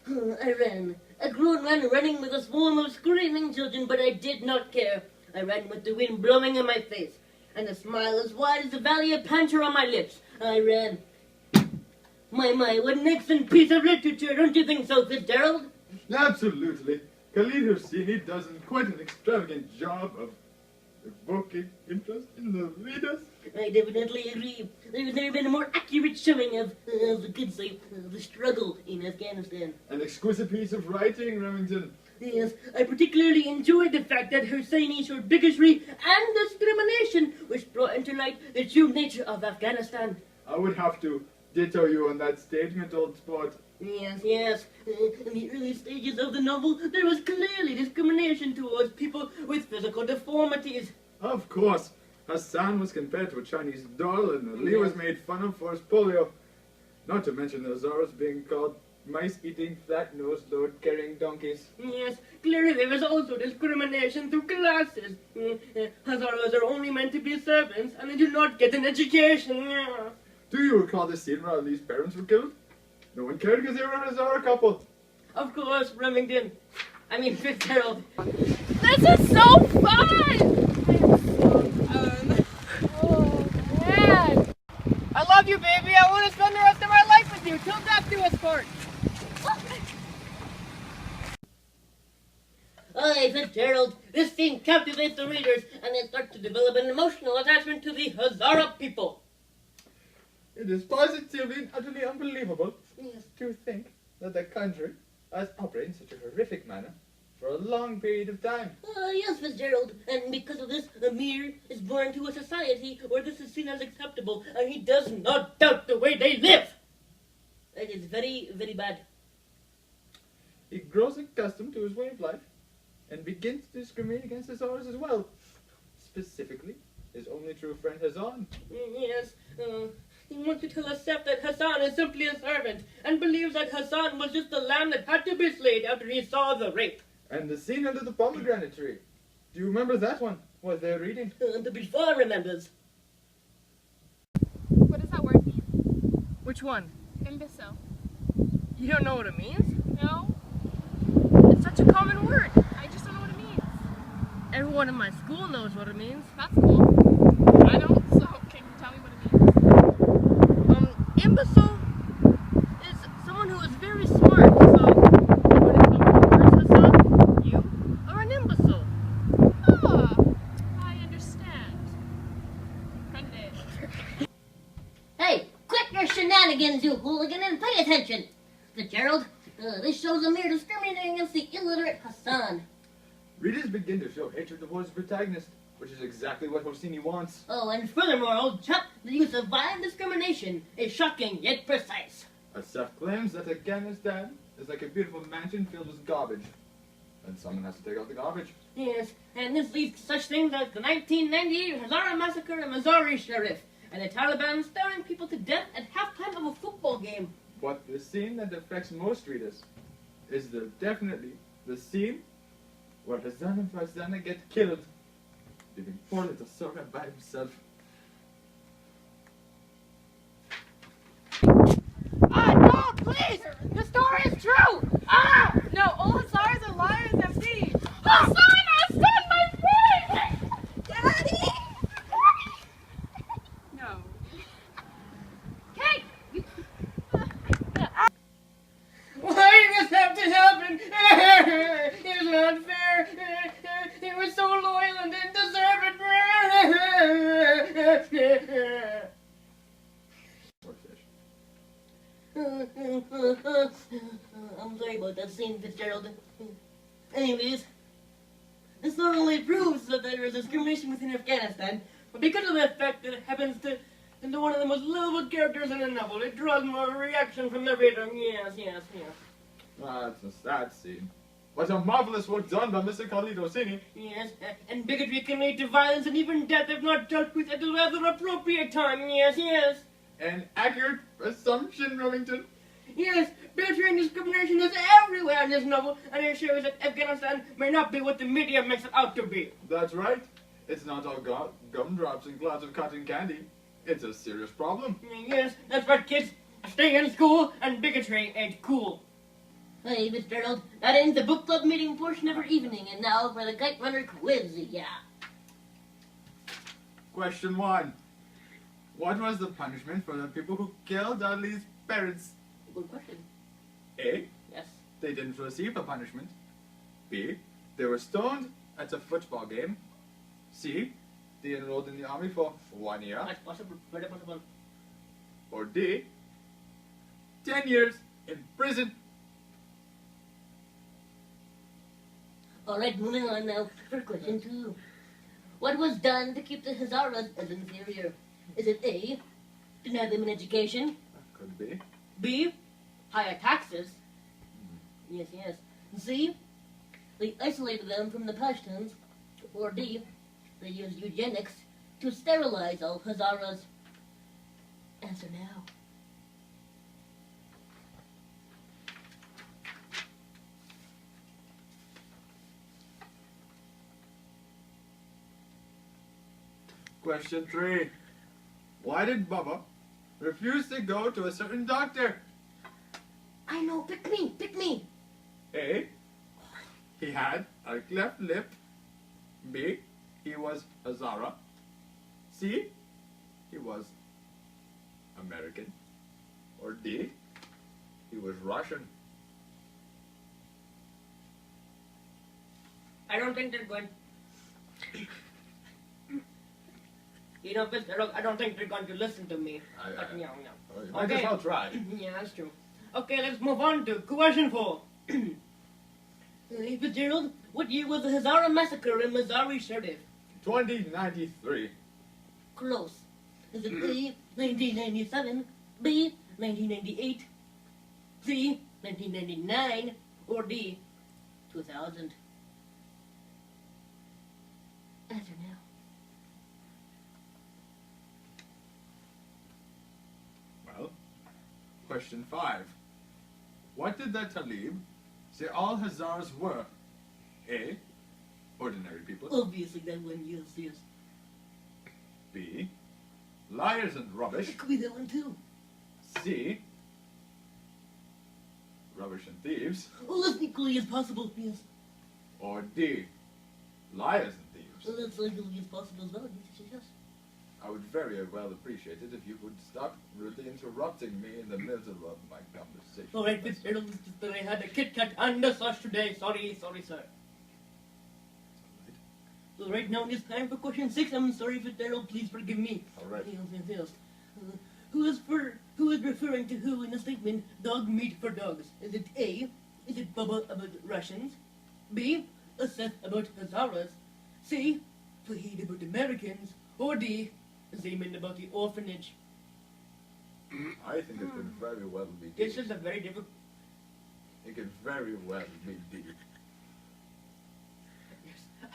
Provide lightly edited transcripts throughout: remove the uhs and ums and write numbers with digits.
I ran. A grown man running with a swarm of screaming children, but I did not care. I ran with the wind blowing in my face, and a smile as wide as the valley of Pancher on my lips. I ran. My, what an excellent piece of literature, don't you think so, Fitzgerald? Absolutely. Khaled Hosseini does quite an extravagant job of evoking interest in the readers. I definitely agree. There's never been a more accurate showing of the good say, the struggle in Afghanistan. An exquisite piece of writing, Remington. Yes, I particularly enjoyed the fact that Hosseini showed bigotry and discrimination, which brought into light the true nature of Afghanistan. I would have to ditto you on that statement, old sport. Yes. In the early stages of the novel, there was clearly discrimination towards people with physical deformities. Of course. Hassan was compared to a Chinese doll, and Ali was made fun of for his polio. Not to mention the Hazaras being called mice-eating, flat-nosed, load-carrying donkeys. Yes, clearly there was also discrimination through classes. Hazaras are only meant to be servants, and they do not get an education. Do you recall the scene where Ali's parents were killed? No one cared because they were a Hazara couple. Of course, Remington. I mean, Fitzgerald. This is so fun! Oh, man. I love you, baby. I want to spend the rest of my life with you till death do us part. Aye, Fitzgerald. This scene captivates the readers, and they start to develop an emotional attachment to the Hazara people. It is positively and utterly unbelievable to think that the country has operated in such a horrific manner for a long period of time. Yes, Fitzgerald, and because of this, Amir is born into a society where this is seen as acceptable, and he does not doubt the way they live. It is very, very bad. He grows accustomed to his way of life and begins to discriminate against his others as well. Specifically, his only true friend Hassan. Yes, he wants to tell Asef that Hassan is simply a servant, and believes that Hassan was just a lamb that had to be slain after he saw the rape. And the scene under the pomegranate tree. Do you remember that one? What they're reading? The before remembers. What does that word mean? Which one? Imbecile. You don't know what it means? No? It's such a common word. I just don't know what it means. Everyone in my school knows what it means. That's cool. I don't, so can you tell me what it means? Imbecile is someone who is very smart. So, when it comes to words, Hassan, you are an imbecile. Ah, I understand. Prende. Hey, quit your shenanigans, you hooligan, and pay attention. Fitzgerald, this shows Amir discriminating against the illiterate Hassan. Readers begin to show hatred towards the protagonist, which is exactly what Hosseini wants. Oh, and furthermore, old chap, the use of violent discrimination is shocking yet precise. Asef claims that Afghanistan is like a beautiful mansion filled with garbage, and someone has to take out the garbage. Yes, and this leads to such things as the 1998 Hazara massacre in Missouri Sheriff, and the Taliban staring people to death at halftime of a football game. But the scene that affects most readers is definitely the scene where Hassan and Farzana get killed, leaving poor little Sora by himself. No, please! The story is true! Ah! No, all Hazaras are liars and thieves. Hassan, Hassan, my friend! Daddy! No. Kate! Why does this have to happen? It's not fair. He was so loyal and didn't deserve it. Poor fish. I'm sorry about that scene, Fitzgerald. Anyways, this not only proves that there is discrimination within Afghanistan, but because of the fact that it happens to one of the most lovable characters in the novel, it draws more reaction from the reader. Yes. Ah, it's a sad scene. But a marvelous work done by Mr. Khaled Hosseini. Yes, and bigotry can lead to violence and even death if not dealt with at a rather appropriate time. Yes. An accurate assumption, Remington. Yes, bigotry and discrimination is everywhere in this novel, and it shows that Afghanistan may not be what the media makes it out to be. That's right. It's not all gumdrops and clouds of cotton candy. It's a serious problem. Yes, that's right, kids. Stay in school, and bigotry ain't cool. Hey, Fitzgerald, that ends the book club meeting portion of our evening, and now for the Kite Runner quiz, yeah. Question 1. What was the punishment for the people who killed Dudley's parents? Good question. A. Yes. They didn't receive a punishment. B. They were stoned at a football game. C. They enrolled in the army for 1 year. That's possible. Very possible. Or D. 10 years in prison. Alright, moving on now for question 2. What was done to keep the Hazaras as inferior? Is it A. Deny them an education? Could be. B. Higher taxes? Yes, yes. C. They isolated them from the Pashtuns? Or D. They used eugenics to sterilize all Hazaras? Answer now. Question 3. Why did Bubba refuse to go to a certain doctor? I know, pick me, pick me! A. He had a cleft lip. B. He was Hazara. C. He was American. Or D. He was Russian. I don't think they're going. You know, Fitzgerald, I don't think they're going to listen to me. But, no. You might as well try. Yeah, that's true. Okay, let's move on to question 4. Hey, Fitzgerald, what year was the Hazara massacre in Mazari Sharif? 2093. Close. Is it A, 1997, B, 1998, C, 1999, or D, 2000? Answer now. Well, question 5. What did the Talib say all Hazars were? A. Ordinary people. Obviously, that one, yes. B. Liars and rubbish. It could be that one too. C. Rubbish and thieves. Well, that's equally as possible, yes. Or D. Liars and thieves. Well, that's equally as possible as well, yes. I would very well appreciate it if you would stop rudely interrupting me in the middle of my conversation. Alright, Fitzgerald, it's just that I had a Kit Kat and a sauce today. Sorry, sir. Well, right now it's time for question 6. I'm sorry, Fitzgerald, please forgive me. Alright. Yes. Who is referring to who in the statement, dog meat for dogs? Is it A, is it Bubba about Russians? B, Asif about Hazaras? C, Fahid about Americans? Or D, Zeman about the orphanage? I think it could very well be D. This is a very difficult... It could very well be D. Yes.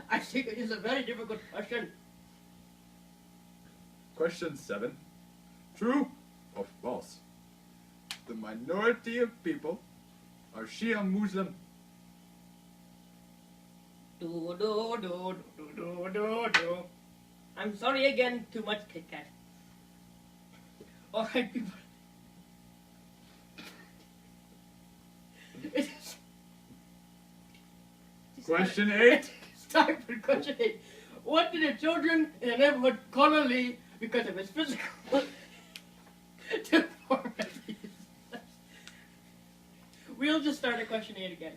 I think it is a very difficult question. Question 7. True or false? The minority of people are Shia Muslim. Do. I'm sorry again, too much Kit Kat. Alright, people. Question 8. Start for question 8. What did the children in the neighborhood call Ali because of his physical deformities? We'll just start at question 8 again.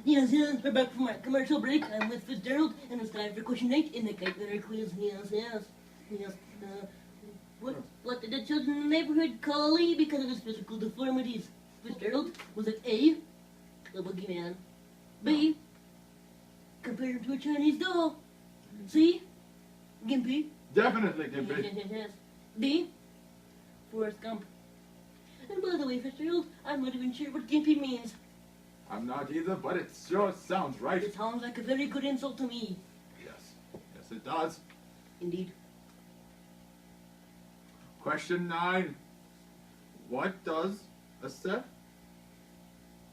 Yes, we're back from our commercial break. I'm with Fitzgerald, and it's time for question 8 in the Kite Runner quiz. Yes. What did the children in the neighborhood call Ali because of his physical deformities? Fitzgerald, was it A, the boogeyman? B, compared him to a Chinese doll? C, Gimpy? Definitely Gimpy. Yes. D, Forrest Gump? And by the way, Fitzgerald, I'm not even sure what Gimpy means. I'm not either, but it sure sounds right. It sounds like a very good insult to me. Yes it does. Indeed. Question 9. What does Asif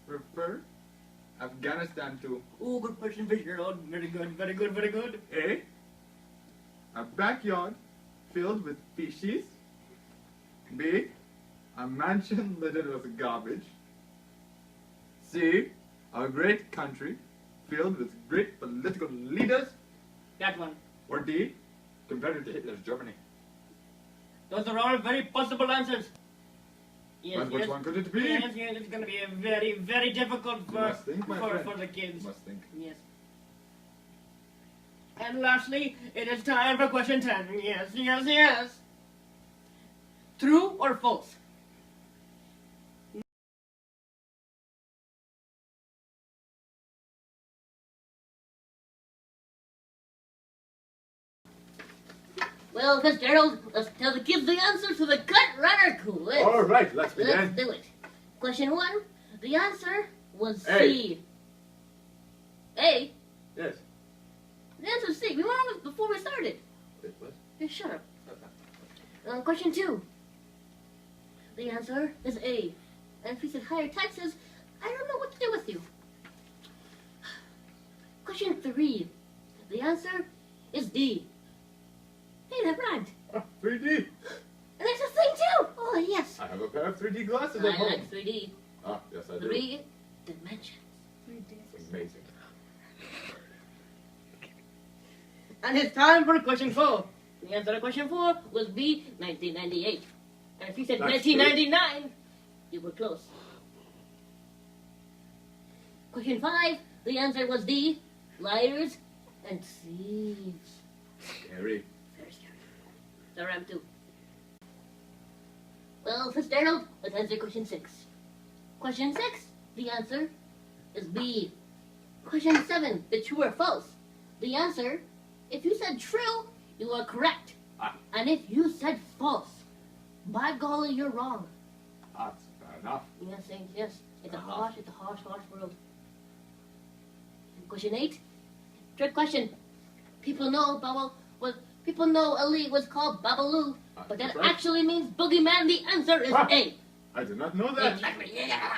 refer Afghanistan to? Oh, good question, Fitzgerald. Very good. A. A backyard filled with fishes. B. A mansion littered with garbage. C. A great country filled with great political leaders. That one. Or D. Compared to Hitler's Germany. Those are all very possible answers. Yes, But which one could it be? Yes, it's going to be a very, very difficult You must think, my friend. for the kids. You must think. Yes. And lastly, it is time for question 10. Yes. True or false? Well, Fitzgerald, let's tell the kids the answer to the Kite Runner quiz. All right, let's begin. Let's do it. Question 1. The answer was A. C. A? Yes. The answer is C. We went on this before we started. Wait, what? Hey, shut up. Question 2. The answer is A. And if you said higher taxes, I don't know what to do with you. Question 3. The answer is D. Hey, that rhymed. 3D. And there's a thing too. Oh, yes. I have a pair of 3D glasses at I home. like 3D. Ah, yes, I do. 3 dimensions. It's amazing. And it's time for question 4. The answer to question 4 was B, 1998. And if you said That's 1999, you were close. Question 5, the answer was D, liars and thieves. Scary. Very scary. So round 2. Well, Fitzgerald, let's answer question 6. Question 6, the answer is B. Question 7, the true or false. The answer, if you said true, you are correct. Ah. And if you said false, by golly, you're wrong. That's fair enough. Yes. It's a harsh world. Question 8, trick question. People know Ali was called Babaloo, but that that's right. actually means boogeyman. The answer is Ah. A. I did not know that. Exactly. Yeah.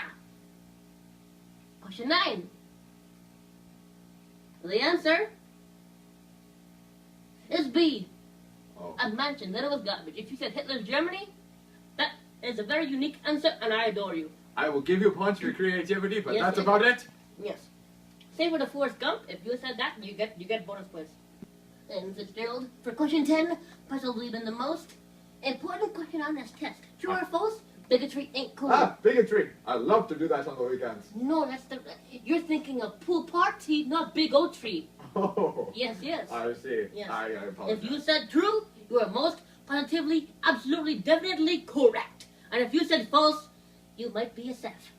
Question 9. The answer is B. Oh. A mansion littered with garbage. If you said Hitler's Germany, that is a very unique answer, and I adore you. I will give you points for creativity, but Yes, that's yes. about it. Yes. Same with the Forrest Gump. If you said that, you get bonus points. And Fitzgerald, for question 10, possibly been the most important question on this test. True or false? Bigotry ain't cool. Ah, bigotry. I love to do that on the weekends. No, you're thinking of pool party, not bigotry. Oh. Yes. I see. Yes. I apologize. If you said true, you are most positively, absolutely, definitely correct. And if you said false, you might be a Seth.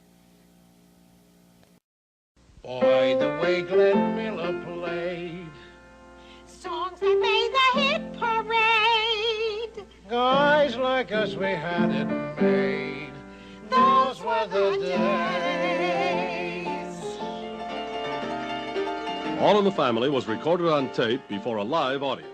Boy, the way Glenn Miller played. Songs that made the hit parade. Guys like us, we had it made. Those were the days. All in the Family was recorded on tape before a live audience.